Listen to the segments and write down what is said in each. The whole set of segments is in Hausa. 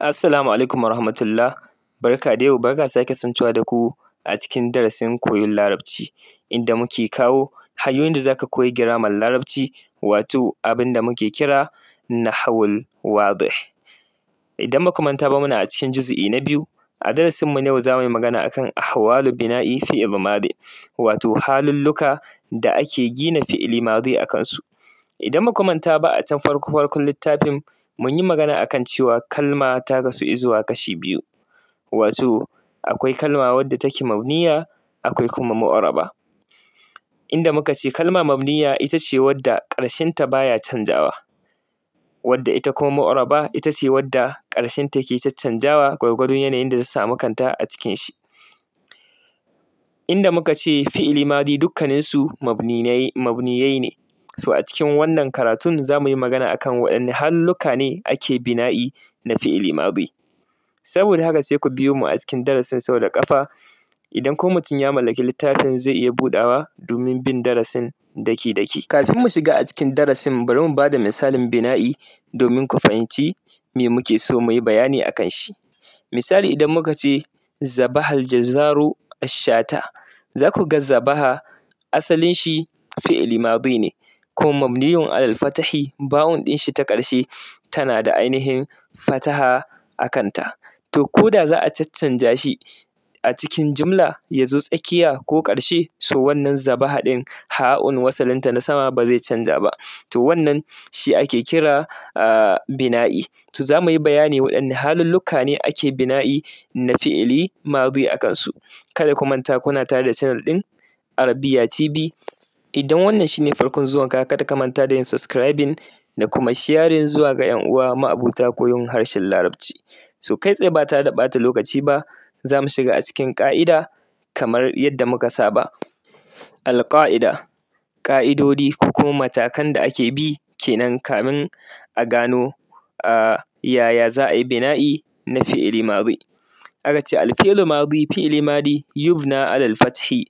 Assalamu alaikum warahmatullah. Barka da yau, barka da sake kasancewa da ku a cikin darasin koyon Larabci, inda muke kawo hanyoyin da za ka koyi giramar Larabci, wato abin da muke kira nahwul wadih. Idan ba ku manta ba, muna a cikin juzu'i na biyu. A darasinmu na yau za mu yi magana a kan ahwalu bina'i fi'il madi, wato halulluka da ake gina fi'ili madi a kansu. Idan ba ku manta ba, a can farko-farkon littafin mun yi magana a kan cewa kalma ta kasu izuwa kashi biyu, wato akwai kalma wadda take mabniya, akwai kuma mu'raba. Inda muka ce kalma mabniya ita ce wadda ƙarshenta baya canjawa, wadda ita kuma mu'raba ita ce wadda ƙarshenta ke caccanjawa gwargwadon yanayin da ta samu kanta a cikin shi. Inda muka ce fi'ili madi dukkaninsu mabniyai ne. So a cikin wannan karatun za mu yi magana a kan waɗanne halulluka ne ake bina'i na fi'ili madi. Saboda haka sai ku biyo mu a cikin darasin sau da ƙafa. Idan kuma mutum ya mallaki littafin zai iya buɗawa domin bin darasin daki-daki. Kafin mu shiga a cikin darasin, bari mu ba da misalin bina'i domin ku fahimci me muke so mu yi bayani a kan shi. Misali, idan muka ce zabahal jazzaru ash-shata, za ku ga zabaha asalin shi fi'ili madi ne, kuma mabniyun alal fatahi, ba'un ɗin shi ta ƙarshe tana da ainihin fataha a kanta. To ko da za a caccanja shi a cikin jumla ya zo tsakiya ko ƙarshe, so wannan zabaha ɗin ha'un wasalinta na sama ba zai canja ba. To wannan shi ake kira bina'i. To za mu yi bayani waɗanne halulluka ne ake bina'i na fi'ili madi a kansu. Kada ku manta kuna tare da channel ɗin Arabiya TV. Idan wannan shi ne farkon zuwanka, kada ka manta da yin subscribing da kuma sharing zuwa ga 'yan uwa ma'abota koyon harshen Larabci. So kai tsaye ba tare da ɓata lokaci ba, za mu shiga a cikin ƙa'ida kamar yadda muka saba. Al-ƙa'ida, ƙa'idodi ko kuma matakan da ake bi kenan kamin a gano yaya za a yi bina'i na fi'ili madi. Aka ce al-fi'lu madi, fi'ili madi yubna alal fathi,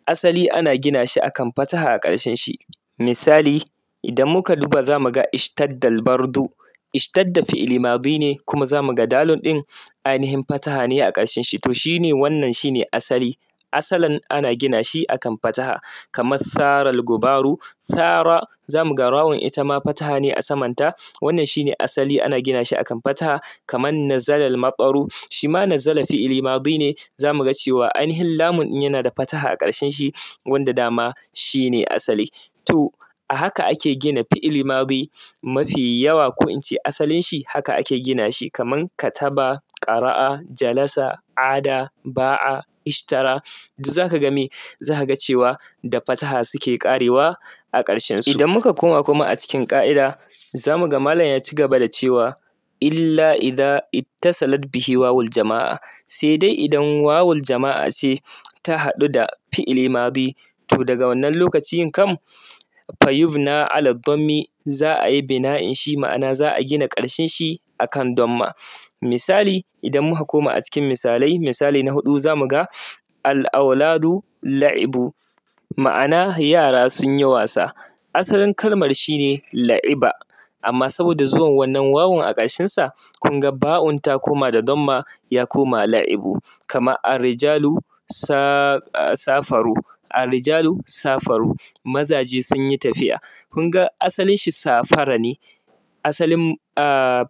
asali ana gina shi a kan fataha a ƙarshen shi. Misali, idan muka duba za mu ga ishtaddal bardu, ishtadda fi'ili madi ne, kuma za mu ga dalun ɗin ainihin fataha ne a ƙarshen shi. To shi ne, wannan shi ne asali. Asalin ana gina shi a kan fataha. Kamar saral gubaru, sara za mu ga rawun ita ma fataha ne a samanta, wannan shi ne asali, ana gina shi a kan fataha. Kamar nazalal mataru, shi ma nazala fi'ili madi ne, za mu ga cewa ainihin lamun ɗin yana da fataha a ƙarshen shi, wanda dama shi ne asali. To a haka ake gina fi'ili madi mafi yawa, ko in ce asalin shi haka ake gina shi. Kamar kataba, ƙara'a, jalasa, ada, ba'a, ishtara, duk za ka ga me, za ka ga cewa da fataha suke ƙarewa a ƙarshen su. Idan muka koma kuma a cikin ƙa'ida, za mu ga malam ya ci gaba da cewa illa idha ittasalat bihi wawul jama'a, sai dai idan wawul jama'a ce ta haɗu da fi'ili madi, to daga wannan lokacin kam fa yubna ala dhammi, za a yi bina'in shi, ma'ana za a gina ƙarshen shi a kan dhamma. Misali, idan muka koma a cikin misalai, misali na huɗu za mu ga al-auladu la'ibu, ma'ana yara sun yi wasa. Asalin kalmar shi ne la'iba, amma saboda zuwan wannan wawun a ƙarshen sa, kun ga ba'un ta koma da dhamma ya koma la'ibu. Kamar ar-rijalu safaru, ar-rijalu safaru, mazaje sun yi tafiya. Kun ga asalin shi safara ne. Asalin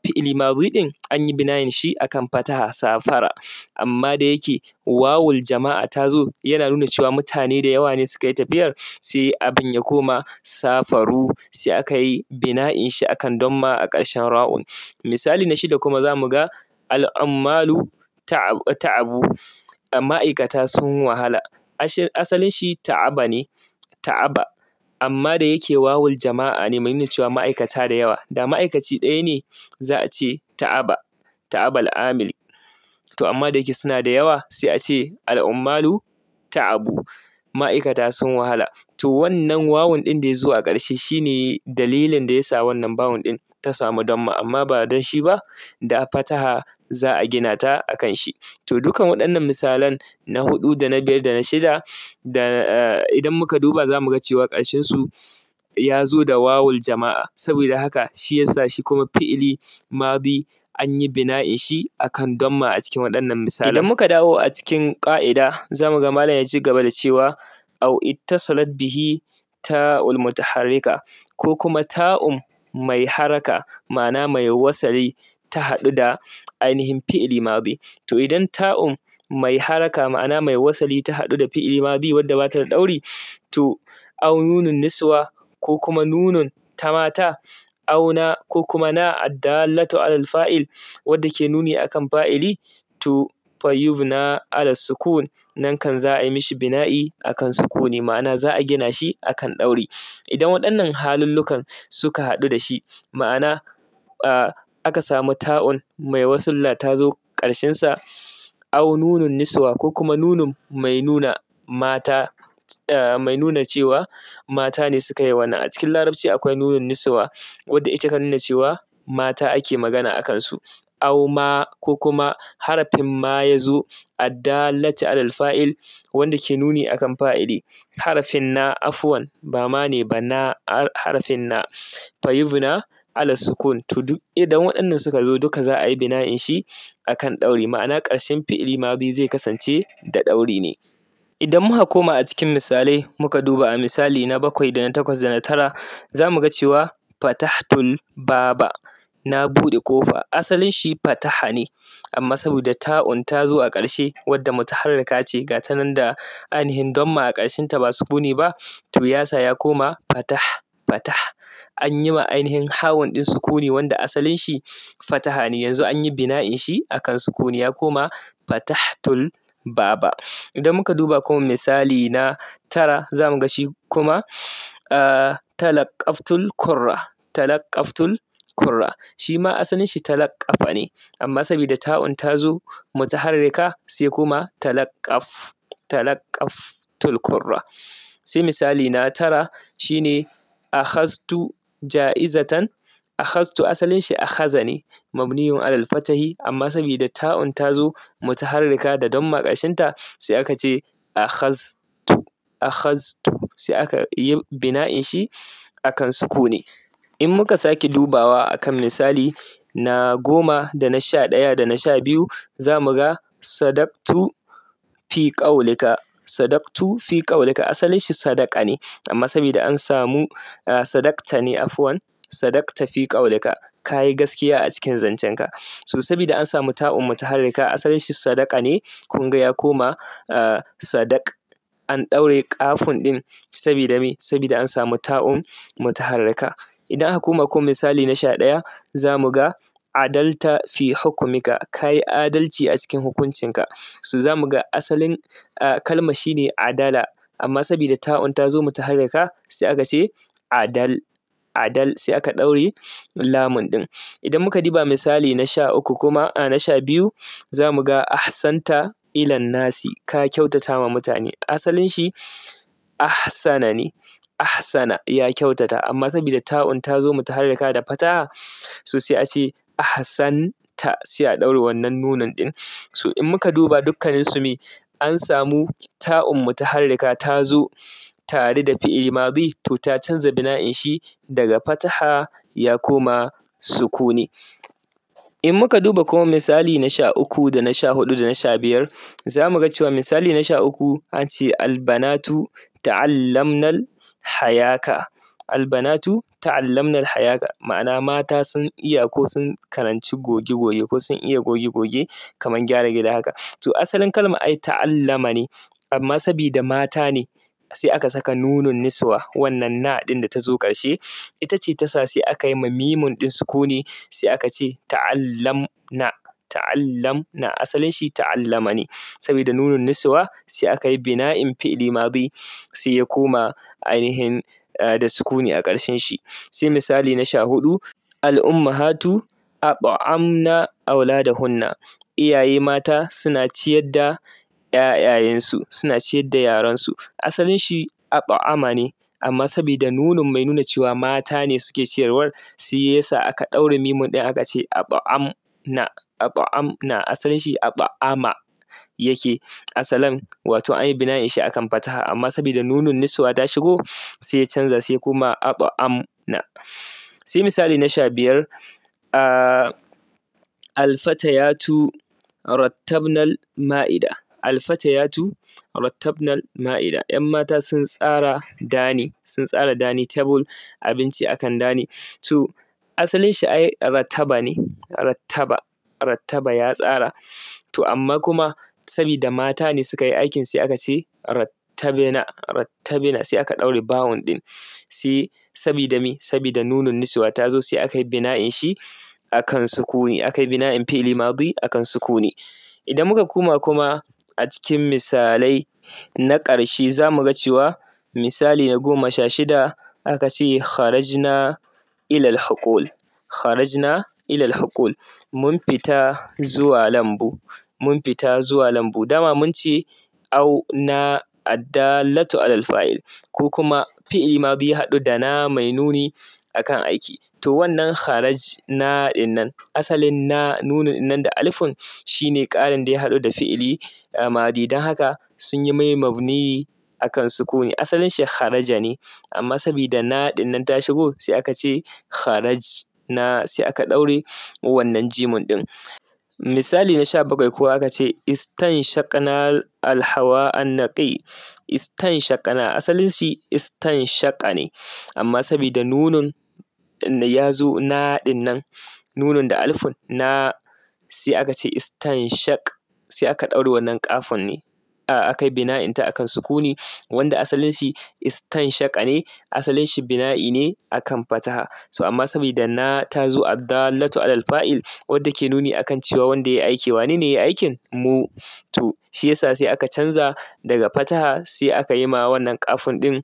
fi'ili madi ɗin an yi bina'in shi a kan fataha, safara. Amma da yake wawul jama'a ta zo, yana nuna cewa mutane da yawa ne suka yi tafiyar, sai abin ya koma safaru, sai aka yi bina'in shi a kan dhamma a ƙarshen ra'un. Misali na shida kuma za mu ga al-ummalu ta'abu, ma'aikata sun wahala. Asalin shi ta'aba ne, ta'aba. Amma da yake wawul jama'a ne, mai nuna cewa ma'aikata da yawa. Da ma'aikaci ɗaya ne, za a ce ta'aba, ta'abal amil. To amma da yake suna da yawa, sai a ce al-ummalu ta'abu, ma'aikata sun wahala. To wannan wawun ɗin da ya zo a ƙarshe shi ne dalilin da ya sa wannan ba'un ɗin ta samu dhamma, amma ba don shi ba, da fataha za a gina ta a kan shi. To dukan waɗannan misalan na huɗu da na biyar da na shida, idan muka duba za mu ga cewa ƙarshen su ya zo da wawul jama'a. Saboda haka shi ya sa shi kuma fi'ili madi an yi bina'in shi akan damma a cikin waɗannan misalan. Idan muka dawo a cikin ƙa'ida za mu ga malam ya ci gaba da cewa au ittasalat bihi ta'ul mutaharrika, ko kuma ta'un mai haraka ma'ana mai wasali ta haɗu da ainihin fi'ili madi. To idan ta'un mai haraka ma'ana mai wasali ta haɗu da fi'ili madi wadda ba ta da ɗauri, to au nunun niswa ko kuma nunun ta mata, au na ko kuma na addallatu alal fa'il wadda ke nuni akan fa'ili, to fa yubna ala sukun, nan kan za a yi mishi bina'i akan sukuni ma'ana za a gina shi akan ɗauri. Idan waɗannan halullukan suka haɗu da shi ma'ana aka samu ta'un mai wasulla ta zo ƙarshen sa, au nunun niswa ko kuma nunun mai nuna mata, mai nuna cewa mata ne suka yi wannan. A cikin larabci akwai nunun niswa wadda ita kan nuna cewa mata ake magana a kansu. Au ma ko kuma harafin ma ya zo addallatu alal fa'il wanda ke nuni akan fa'ili. Harafin na afwan ba ma ne ba na, harafin na fa yubna ala sukun, to duk idan waɗannan suka zo duka za a yi bina'in shi akan ɗauri ma'ana ƙarshen fi'ili madi zai kasance da ɗauri ne. Idan muka koma a cikin misalai muka duba a misali na 7 da na 8 da na 9 za mu ga cewa fatahtul baba, na buɗe ƙofa. Asalin shi fataha ne amma saboda ta'un ta zo a ƙarshe wadda mutaharrika ce ga ta nan da ainihin damma a ƙarshen ta ba sukuni ba, to ya sa ya koma fatah. An yi ma ainihin ha'un ɗin sukuni wanda asalin shi fataha ne, yanzu an yi bina'in shi akan sukuni ya koma fatahtul baba. Idan muka duba kuma misali na 9 za mu ga shi kuma talaqqaftul qurra, shi ma asalin shi talaqqafa ne amma saboda ta'un ta zo mutaharrika sai kuma talaqqaftul qurra. Sai misali na 9 shine akhaztu ja'izatan, akhaztu asalin shi akhaza ne mabniyun alal fatahi amma saboda ta'un ta zo mutaharrika da damma ƙarshen ta sai aka ce akhaztu sai aka yi bina'in shi akan sukuni. In muka sake dubawa akan misali na 10 da na 11 da na 12 za mu ga sadaqtu fi qawlika, asalin shi sadaqa ne amma saboda an samu sadaqta ne afwan, sadaqta fi qawlika, ka yi gaskiya a cikin zancenka. So saboda an samu ta'un mutaharrika asalin shi sadaqa ne, kun ga ya koma sadaq, an ɗaure ƙafun ɗin saboda me? Saboda an samu ta'un mutaharrika. Idan aka koma kuma misali na 11 za mu ga adalta fi hukmika, ka yi adalci a cikin hukuncinka. So za mu ga asalin kalmar shi ne adala amma saboda ta'un ta zo mutaharrika sai aka ce adal sai aka ɗaure lamun ɗin. Idan muka diba misali na 13 kuma na 12 za mu ga ahsanta ilan nasi, ka kyautata ma mutane. Asalin shi ahsana ne, ahsana ya kyautata amma saboda ta'un ta zo mutaharrika da fataha so sai a ce ahsanta sai a ɗaure wannan nunun ɗin. So in muka duba dukkanin su me, an samu ta'un mutaharrika ta zo tare da fi'ili madi, to ta canza bina'in shi daga fataha ya koma sukuni. In muka duba kuma misali na 13 da na 14 da na 15 za mu ga cewa misali na 13 an ce albanatu ta'allamnal hayaka, albanatu ta'allamnal hayaka ma'ana mata sun iya ko sun karanci goge-goge ko sun iya goge-goge kamar gyara gida haka. To asalin kalmar ai ta'allama ne amma saboda mata ne sai aka saka nunun niswa, wannan na ɗin da ta zo ƙarshe ita ce ta sa sai aka yi ma mimun ɗin sukuni sai aka ce ta'allamna, asalin shi ta'allama ne saboda nunun niswa sai aka yi bina'in fi'ili madi sai ya koma ainihin da sukuni a ƙarshen shi. Sai misali na 14 al'ummahatu at'amna auladahunna, iyaye mata suna ciyar da ‘ya'yayensu, suna ciyar da yaransu. Asalin shi at'ama ne amma saboda nunun mai nuna cewa mata ne suke ciyarwar sai ya sa aka ɗaure mimun ɗin aka ce at'amna, asalin shi at'ama yake asalin, wato an yi bina'in shi akan fataha amma saboda nunun niswa ta shigo sai ya canza sai kuma at'amna. Sai misali na 15 alfatayatu rattabnal ma'ida. Alfatayatu rattabnal ma'ida. 'Yan mata sun tsara dining table, abinci akan dining. To asalin shi ai rattaba ne, rattaba ya tsara. To amma kuma sabida mata ne suka yi aikin sai aka ce rattabna sai aka ɗaure bawun ɗin. Sai sabida me? Sabida nunun niswa ta zo sai aka yi bina'in shi akan sukuni, aka yi bina'in fi'ili madi akan sukuni. Idan muka koma kuma a cikin misalai na ƙarshe za mu ga cewa misali na 16 aka ce kharajna ilal huqul. Kharajna ilal huqul. Mun fita zuwa lambu. Mun fita zuwa lambu. Dama mun ce au na addallatu alal fa'il, ko kuma fi'ili madi ya haɗu da na mai nuni akan aiki. To wannan kharajna ɗin nan, asalin na nunun ɗin nan da alifun shine ƙarin da ya haɗu da fi'ili madi. Don haka sun yi mai mabni akan sukuni. Asalin shi kharaja ne, amma sabida na ɗin nan ta shigo sai aka ce kharajna, sai aka ɗaure wannan jimun ɗin. Misali na 17 kuwa aka ce istanshaqna al-hawa an-naqi. Istanshaqna, asalin shi istanshaqa ne, amma sabida nunun ya zo na ɗin nan, nunun da alifun na, sai aka ce istanshaq, sai aka ɗaure wannan ƙafun ne. Aka yi bina'in ta akan sukuni, wanda asalin shi istanshaqa ne, asalin shi bina'i ne akan fataha. So amma sabida na ta zo addallatu alal fa'il, wadda ke nuni akan cewa wanda ya yi aiki, wane ne ya yi aikin? Mu. To shi yasa sai aka canza daga fataha sai aka yi ma wannan ƙafun ɗin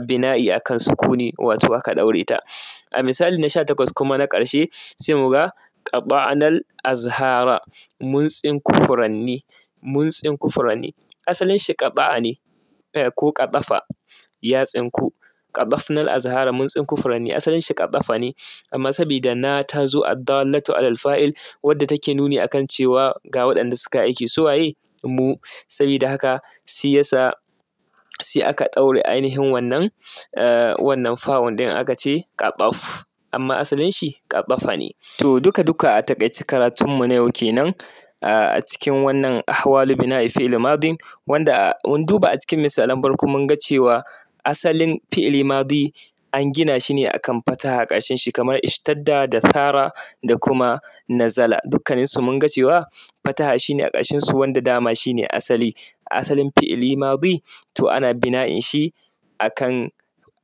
bina'i akan sukuni, wato aka ɗaure ta. A misali na 18 kuma na ƙarshe sai mu ga qata'nal azhara. Mun tsinko furanni. Mun tsinko furanni. Asalin shi qata'a ne, ko qatafa, ya tsinku. Qatafnal azhara, mun tsinko furanni. Asalin shi qatafa ne, amma sabida na ta zo addallatu alal fa'il, wadda take nuni akan cewa ga waɗanda suka yi aiki su waye? Mu. Sabida haka shi yasa sai aka ɗaure ainihin wannan fa'un ɗin aka ce qataf, amma asalin shi qatafa ne. To duka a taƙaice karatunmu na yau kenan a cikin wannan ahwalu bina'i fi'il madin, wanda mun duba a cikin misalan farko mun ga cewa asalin fi'ili madi an gina shi ne akan fataha a ƙarshen shi, kamar ishtadda da thara da kuma nazala. Dukkaninsu mun ga cewa fataha shine a ƙarshen su, wanda dama shine asalin fi'ili madi, to ana bina'in shi akan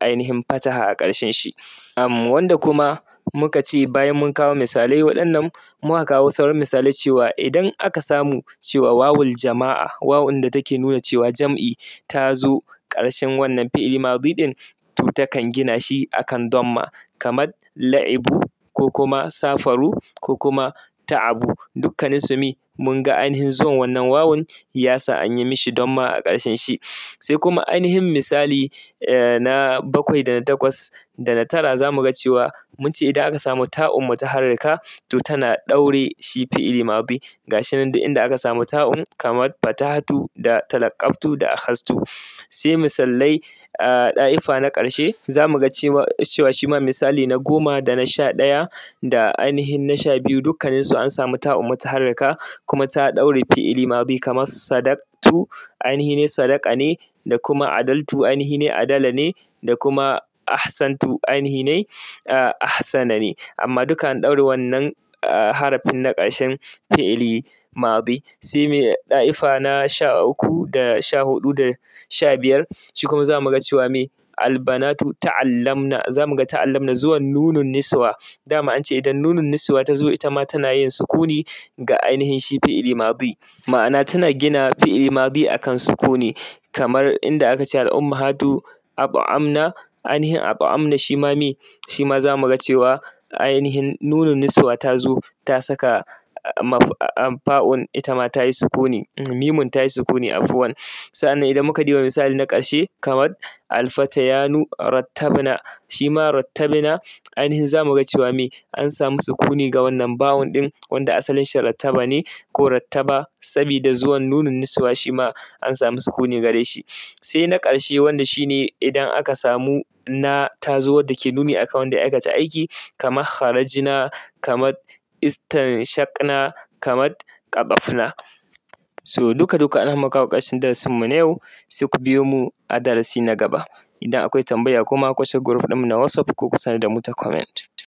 ainihin fataha a ƙarshen shi. Wanda kuma muka ce bayan mun kawo misalai waɗannan, muka kawo sauran misalai cewa idan aka samu cewa wawul jama'a, wawun da take nuna cewa jam'i ta zo ƙarshen wannan fi'ili madi ɗin, to takan gina shi akan damma, kamar la'ibu, ko kuma safaru, ko kuma ta'abu. Dukkaninsu mun ga ainihin zuwan wannan wawun ya sa an yi mishi damma a ƙarshen shi. Sai kuma ainihin misali na 7 da na 8 da na 9 za mu ga cewa mun ce idan aka samu ta'un mutaharrika to tana ɗaure shi fi'ili madi. Ga shi nan duk inda aka samu ta'un, kamar fatahtu da talaqqaftu da akhaztu. Sai misalai ɗa'ifa na ƙarshe za mu ga cewa shi ma misali na 10 da na 11 da ainihin na 12 dukkaninsu an samu ta'un mutaharrika kuma ta ɗaure fi'ili madi, kamar sadaqtu ainihi ne sadaqa ne, da kuma adaltu ainihi ne adala ne, da kuma ahsantu ainihi ne ahsana ne. Amma duka an ɗaure wannan harafin na ƙarshen fi'ili madi. Sai mai ɗa'ifa na 13 da 14 da 15 shi kuma za mu ga cewa albanatu ta'allamna. Za mu ga ta'allamna zuwan nunun niswa. Dama an ce idan nunun niswa ta zo ita ma tana yin sukuni ga ainihin shi fi'ili madi, ma'ana tana gina fi'ili madi akan sukuni, kamar inda aka ce al'ummahatu at'amna, ainihin at'amna shi ma za mu ga cewa ainihin nunun niswa ta zo ta saka fa'un ita ma ta yi sukuni, mimun ta yi sukuni afwan. Sa'annan idan muka diba misali na ƙarshe kamar alfatayanu rattabna, shi ma rattabna ainihin za mu ga cewa an samu sukuni ga wannan ba'un ɗin, wanda asalin shi rattaba ne ko rattaba, sabida zuwan nunun niswa shi ma an samu sukuni gare shi. Sai na ƙarshe wanda shine idan aka samu na ta zo wadda ke nuni akan wanda ya aikata aiki, kamar kharajna, kamar istanshaqna kamat qadafna. So duka anan muka kawo ƙarshen darasin mu na yau, sai ku biyo mu a darasi na gaba. Idan akwai tambaya kuma ku shiga group ɗinmu na WhatsApp ko ku sanar da mu ta comment.